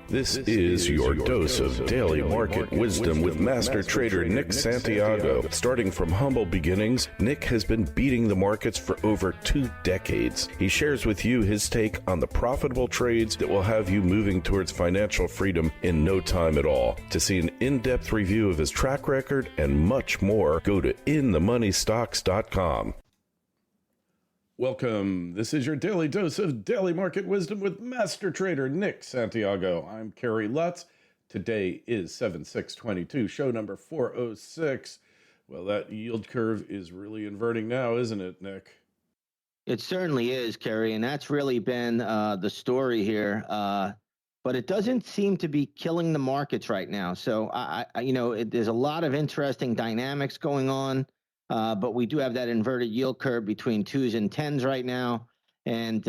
This is your dose of daily market wisdom with Master Trader Nick Santiago. Starting from humble beginnings, Nick has been beating the markets for over 2 decades. He shares with you his take on the profitable trades that will have you moving towards financial freedom in no time at all. To see an in-depth review of his track record and much more, go to inthemoneystocks.com. Welcome. This is your daily dose of daily market wisdom with Master Trader Nick Santiago. I'm Kerry, Lutz. Today is 7/6/22, show number 406. Well, that yield curve is really inverting now, isn't it, Nick? It certainly is, Kerry, and that's really been the story here. But it doesn't seem to be killing the markets right now. So, there's a lot of interesting dynamics going on. But we do have that inverted yield curve between 2s and 10s right now. And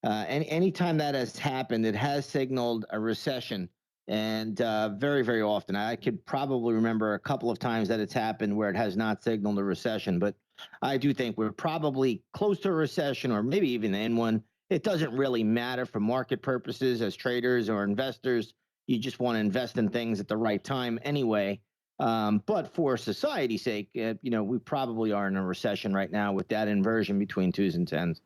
anytime that has happened, it has signaled a recession. And very, very often, I could probably remember a couple of times that it's happened where it has not signaled a recession. But I do think we're probably close to a recession or maybe even in one. It doesn't really matter for market purposes as traders or investors. You just want to invest in things at the right time anyway. But for society's sake, we probably are in a recession right now with that inversion between 2s and 10s.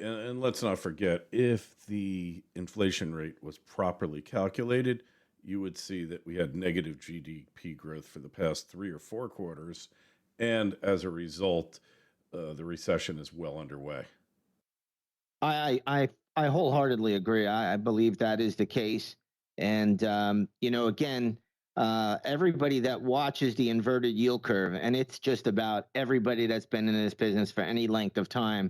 And let's not forget, if the inflation rate was properly calculated, you would see that we had negative GDP growth for the past 3 or 4 quarters. And as a result, the recession is well underway. I wholeheartedly agree. I believe that is the case. And, everybody that watches the inverted yield curve, and it's just about everybody that's been in this business for any length of time,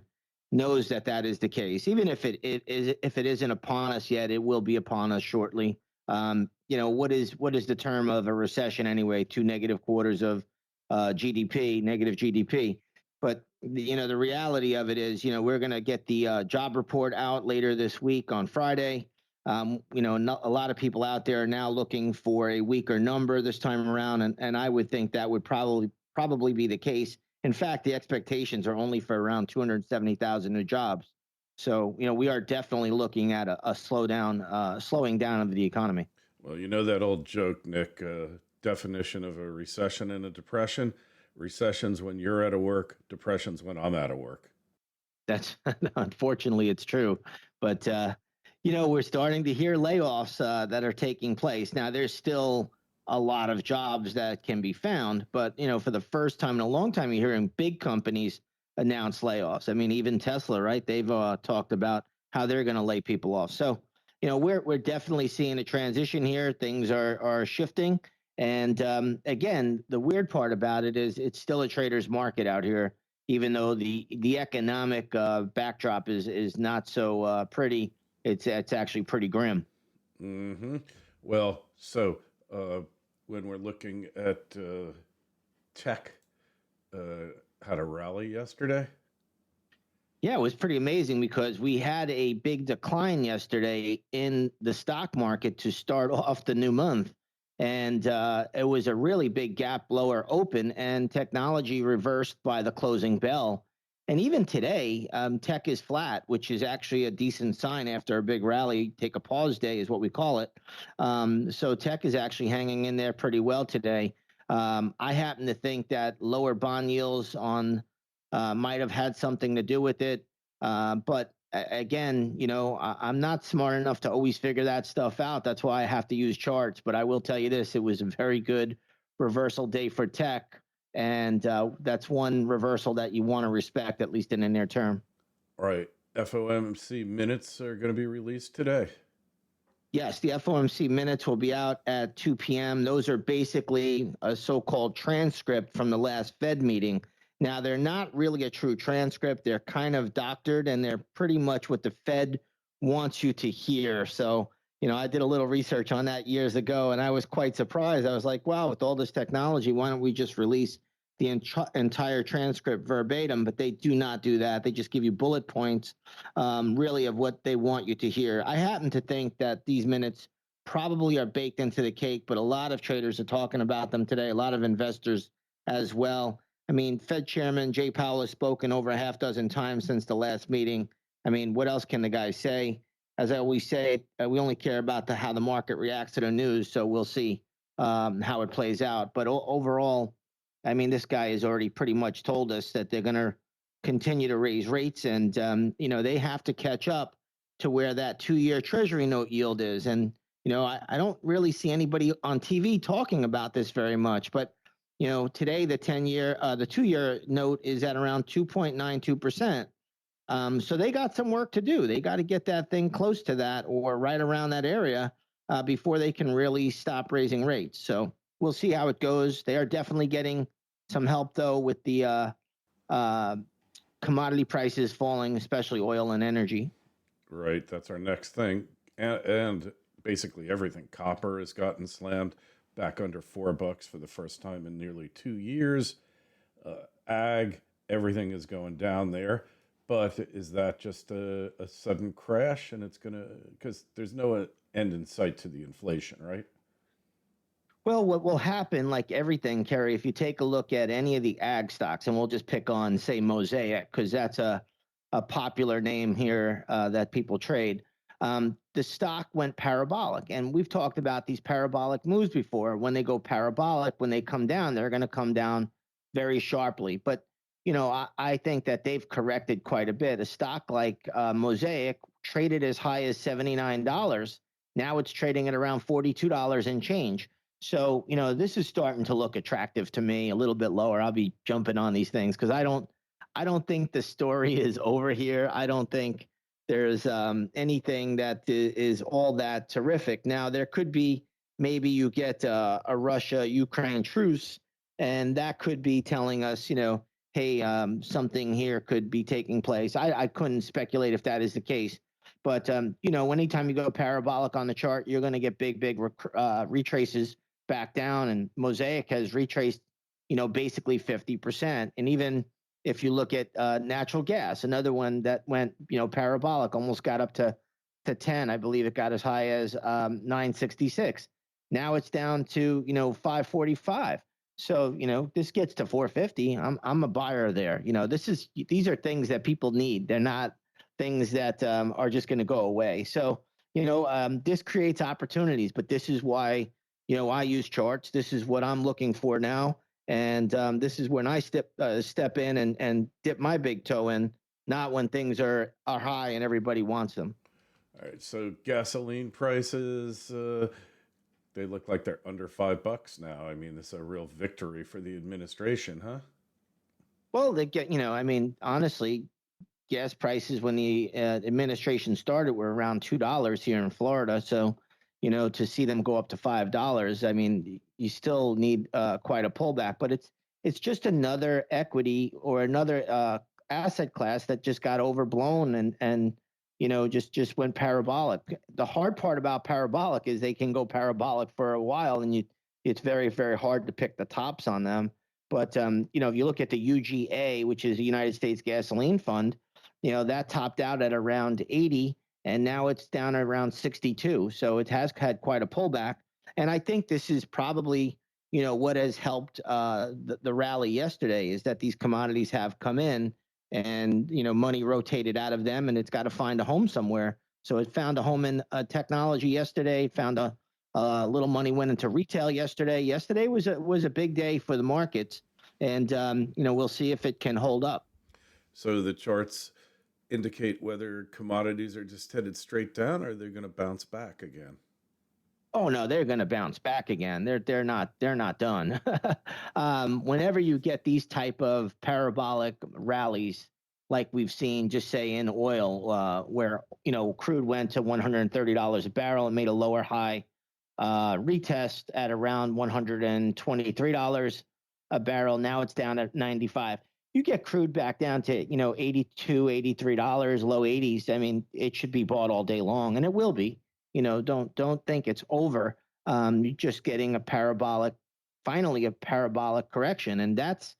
knows that that is the case. Even if it isn't upon us yet, it will be upon us shortly. What is the term of a recession anyway? 2 negative quarters of negative GDP. But the reality of it is, we're going to get the job report out later this week on Friday. A lot of people out there are now looking for a weaker number this time around, and I would think that would probably be the case. In fact, the expectations are only for around 270,000 new jobs. So, we are definitely looking at a slowing down of the economy. Well, that old joke, Nick, definition of a recession and a depression. Recession's when you're out of work, depression's when I'm out of work. That's unfortunately, it's true. But, we're starting to hear layoffs that are taking place. Now, there's still a lot of jobs that can be found. But, for the first time in a long time, you're hearing big companies announce layoffs. I mean, even Tesla, right? They've talked about how they're going to lay people off. So, we're definitely seeing a transition here. Things are shifting. And again, the weird part about it is it's still a trader's market out here, even though the economic backdrop is not so pretty. It's actually pretty grim. Mm-hmm. Well, so when we're looking at tech, had a rally yesterday. Yeah, it was pretty amazing because we had a big decline yesterday in the stock market to start off the new month. And it was a really big gap lower open, and technology reversed by the closing bell. And even today, tech is flat, which is actually a decent sign after a big rally. Take a pause day is what we call it. So tech is actually hanging in there pretty well today. I happen to think that lower bond yields might have had something to do with it. But again, I'm not smart enough to always figure that stuff out. That's why I have to use charts. But I will tell you this, it was a very good reversal day for tech. And that's one reversal that you want to respect, at least in the near term. All right. FOMC minutes are going to be released today. Yes, the FOMC minutes will be out at 2 p.m. Those are basically a so-called transcript from the last Fed meeting. Now, they're not really a true transcript. They're kind of doctored, and they're pretty much what the Fed wants you to hear. So, I did a little research on that years ago, and I was quite surprised. I was like, wow, with all this technology, why don't we just release the entire transcript verbatim? But they do not do that. They just give you bullet points, really, of what they want you to hear. I happen to think that these minutes probably are baked into the cake, but a lot of traders are talking about them today, a lot of investors as well. I mean, Fed Chairman Jay Powell has spoken over a half dozen times since the last meeting. I mean, what else can the guy say? as I always say, we only care about how the market reacts to the news. So we'll see how it plays out. But overall, I mean, this guy has already pretty much told us that they're going to continue to raise rates, and they have to catch up to where that 2-year Treasury note yield is. And I don't really see anybody on TV talking about this very much, but today the 2-year note is at around 2.92%. So they got some work to do. They got to get that thing close to that or right around that area before they can really stop raising rates. So we'll see how it goes. They are definitely getting some help, though, with the commodity prices falling, especially oil and energy. Right. That's our next thing. And basically everything. Copper has gotten slammed back under $4 for the first time in nearly 2 years. Ag, everything is going down there. But is that just a sudden crash? And it's going to, because there's no end in sight to the inflation, right? Well, what will happen, like everything, Kerry, if you take a look at any of the ag stocks, and we'll just pick on, say, Mosaic, because that's a popular name here that people trade, the stock went parabolic. And we've talked about these parabolic moves before. When they go parabolic, when they come down, they're going to come down very sharply. But I think that they've corrected quite a bit. A stock like Mosaic traded as high as $79. Now it's trading at around $42 and change. So, this is starting to look attractive to me. A little bit lower, I'll be jumping on these things because I don't think the story is over here. I don't think there's anything that is all that terrific. Now, there could be, maybe you get a Russia-Ukraine truce, and that could be telling us, hey, something here could be taking place. I couldn't speculate if that is the case. But, anytime you go parabolic on the chart, you're going to get big retraces back down. And Mosaic has retraced, basically 50%. And even if you look at natural gas, another one that went, parabolic, almost got up to 10. I believe it got as high as 966. Now it's down to, 545. So, this gets to 450. I'm a buyer there. These are things that people need. They're not things that are just going to go away. So, this creates opportunities, but this is why, I use charts. This is what I'm looking for now. And this is when I step in and dip my big toe in, not when things are high and everybody wants them. All right. So gasoline prices, they look like they're under $5 now. I mean, this is a real victory for the administration, huh? Well, they get, honestly, gas prices when the administration started were around $2 here in Florida. So, to see them go up to $5, I mean, you still need quite a pullback. But it's just another equity or another asset class that just got overblown and just went parabolic. The hard part about parabolic is they can go parabolic for a while, and it's very, very hard to pick the tops on them. But if you look at the UGA, which is the United States Gasoline Fund, that topped out at around 80, and now it's down at around 62. So it has had quite a pullback. And I think this is probably, what has helped the rally yesterday is that these commodities have come in and, money rotated out of them, and it's got to find a home somewhere. So it found a home in technology yesterday, found a little money went into retail yesterday. Yesterday was a big day for the markets, and, we'll see if it can hold up. So the charts indicate whether commodities are just headed straight down or they're going to bounce back again. Oh no, they're going to bounce back again. They're not done. Whenever you get these type of parabolic rallies, like we've seen, just say in oil, where crude went to $130 a barrel and made a lower high retest at around $123 a barrel. Now it's down at 95. You get crude back down to, $82, $83, low 80s. I mean, it should be bought all day long, and it will be. Don't think it's over. You're just getting finally a parabolic correction, and that's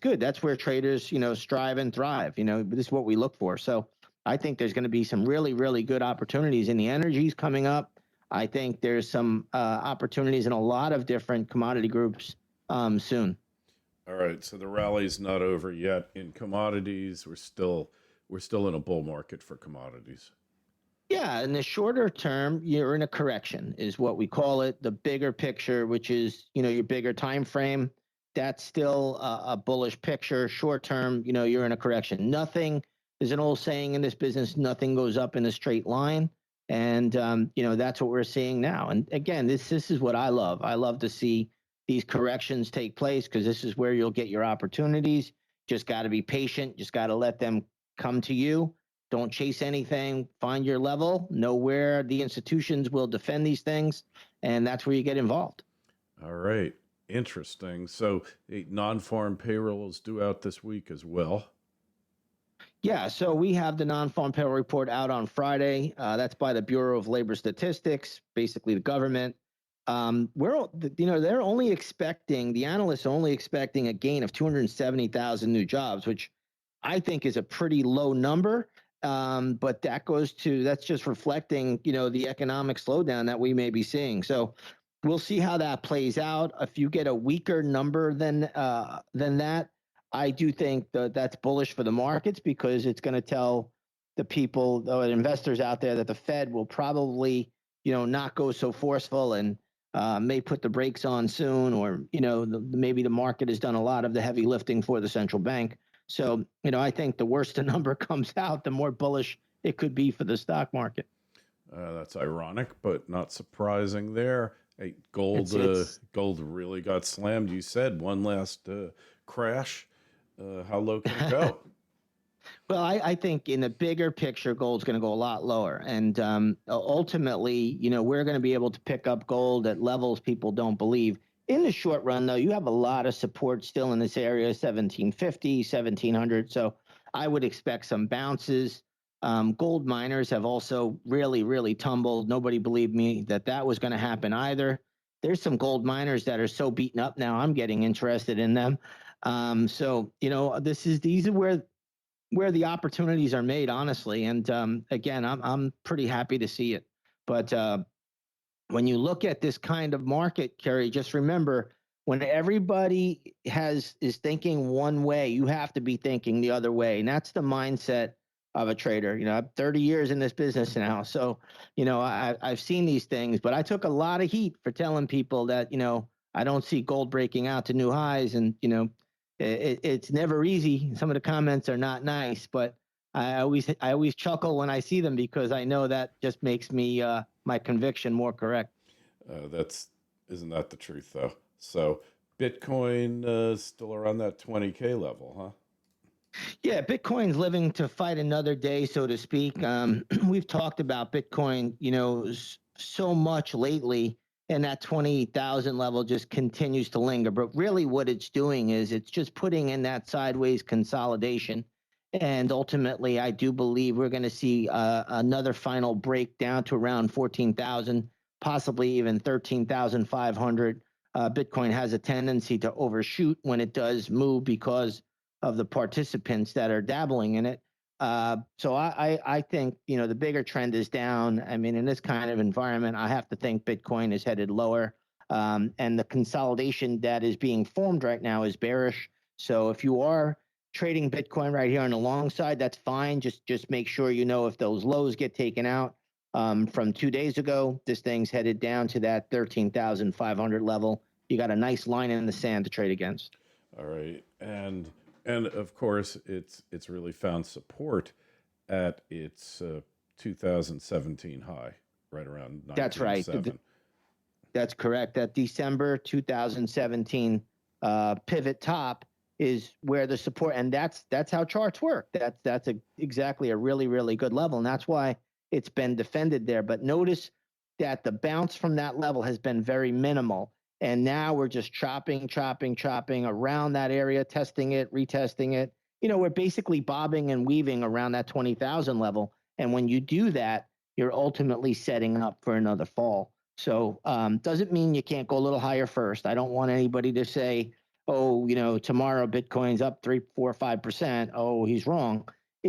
good. That's where traders, strive and thrive. This is what we look for. So I think there's going to be some really, really good opportunities in the energies coming up. I think there's some opportunities in a lot of different commodity groups soon. All right, so the rally's not over yet in commodities. We're still in a bull market for commodities. Yeah, in the shorter term, you're in a correction, is what we call it. The bigger picture, which is your bigger time frame, that's still a bullish picture. Short term, you're in a correction. Nothing. There's an old saying in this business: nothing goes up in a straight line, and that's what we're seeing now. And again, this is what I love. I love to see these corrections take place because this is where you'll get your opportunities. Just got to be patient. Just got to let them come to you. Don't chase anything. Find your level. Know where the institutions will defend these things, and that's where you get involved. All right. Interesting. So, non-farm payroll is due out this week as well. Yeah, so we have the non-farm payroll report out on Friday. That's by the Bureau of Labor Statistics, basically the government. They're only expecting, the analysts are only expecting a gain of 270,000 new jobs, which I think is a pretty low number. But that's just reflecting, the economic slowdown that we may be seeing. So we'll see how that plays out. If you get a weaker number than that, I do think that's bullish for the markets because it's going to tell the people, the investors out there, that the Fed will probably, not go so forceful and may put the brakes on soon, or maybe the market has done a lot of the heavy lifting for the central bank. So, I think the worse the number comes out, the more bullish it could be for the stock market. That's ironic, but not surprising there. Hey, gold really got slammed. You said one last crash. How low can it go? Well, I think in the bigger picture, gold's going to go a lot lower. And ultimately, we're going to be able to pick up gold at levels people don't believe. In the short run, though, you have a lot of support still in this area, 1750, 1700. So I would expect some bounces. Gold miners have also really, really tumbled. Nobody believed me that was going to happen either. There's some gold miners that are so beaten up now, I'm getting interested in them. These are where the opportunities are made, honestly. And again, I'm pretty happy to see it. But when you look at this kind of market, Kerry, just remember, when everybody is thinking one way, you have to be thinking the other way. And that's the mindset of a trader. I'm 30 years in this business now. So, I've seen these things, but I took a lot of heat for telling people that, I don't see gold breaking out to new highs. And, it's never easy. Some of the comments are not nice, but I always chuckle when I see them because I know that just makes me my conviction more correct. Isn't that the truth though? So Bitcoin still around that 20K level, huh? Yeah, Bitcoin's living to fight another day, so to speak. We've talked about Bitcoin, so much lately, and that 20,000 level just continues to linger. But really, what it's doing is it's just putting in that sideways consolidation. And ultimately, I do believe we're going to see another final break down to around 14,000, possibly even 13,500. Bitcoin has a tendency to overshoot when it does move because of the participants that are dabbling in it. So I think, the bigger trend is down. I mean, in this kind of environment, I have to think Bitcoin is headed lower. And the consolidation that is being formed right now is bearish. So if you are trading Bitcoin right here on the long side, that's fine. Just make sure if those lows get taken out from 2 days ago, this thing's headed down to that 13,500 level. You got a nice line in the sand to trade against. All right. And of course, it's really found support at its 2017 high, right around 19.7. That's right. That's correct. That December 2017 pivot top is where the support, and that's how charts work. That's exactly a really, really good level, and that's why it's been defended there. But notice that the bounce from that level has been very minimal. And now we're just chopping around that area, testing it, retesting it. We're basically bobbing and weaving around that 20,000 level. And when you do that, you're ultimately setting up for another fall. So doesn't mean you can't go a little higher first. I don't want anybody to say, oh, tomorrow Bitcoin's up 3, 4, 5%. Oh, he's wrong.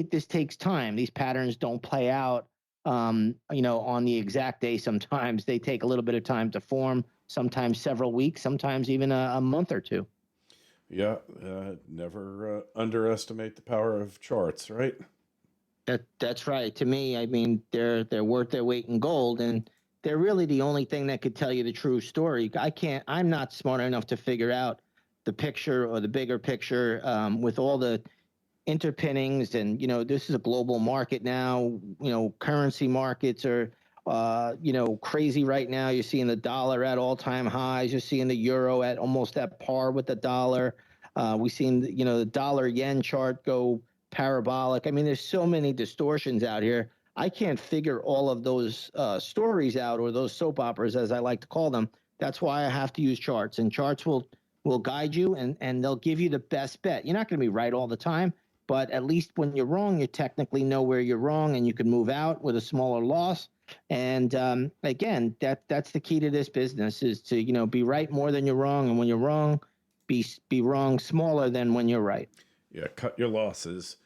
This takes time. These patterns don't play out, on the exact day. Sometimes they take a little bit of time to form. Sometimes several weeks, sometimes even a month or two. Yeah, never underestimate the power of charts, right? That's right. To me, I mean, they're worth their weight in gold, and they're really the only thing that could tell you the true story. I'm not smart enough to figure out the picture or the bigger picture with all the interpinnings, and this is a global market now. Currency markets are crazy right now. You're seeing the dollar at all-time highs. You're seeing the euro at almost at par with the dollar. We've seen the dollar yen chart go parabolic. I mean, there's so many distortions out here. I can't figure all of those stories out, or those soap operas, as I like to call them. That's why I have to use charts, and charts will guide you, and they'll give you the best bet. You're not going to be right all the time, but at least when you're wrong, you technically know where you're wrong, and you can move out with a smaller loss. And again, that's the key to this business, is to be right more than you're wrong, and when you're wrong, be wrong smaller than when you're right. Yeah, cut your losses.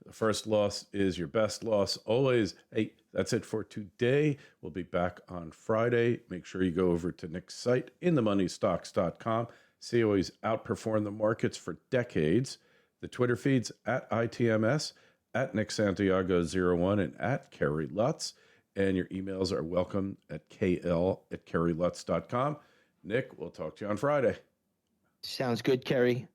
The first loss is your best loss always. Hey, that's it for today. We'll be back on Friday. Make sure you go over to Nick's site, inthemoneystocks.com. See how he's outperformed the markets for decades. The Twitter feeds at ITMS, at Nick Santiago01, and at Kerry Lutz. And your emails are welcome at KL@KerryLutz.com. Nick, we'll talk to you on Friday. Sounds good, Kerry.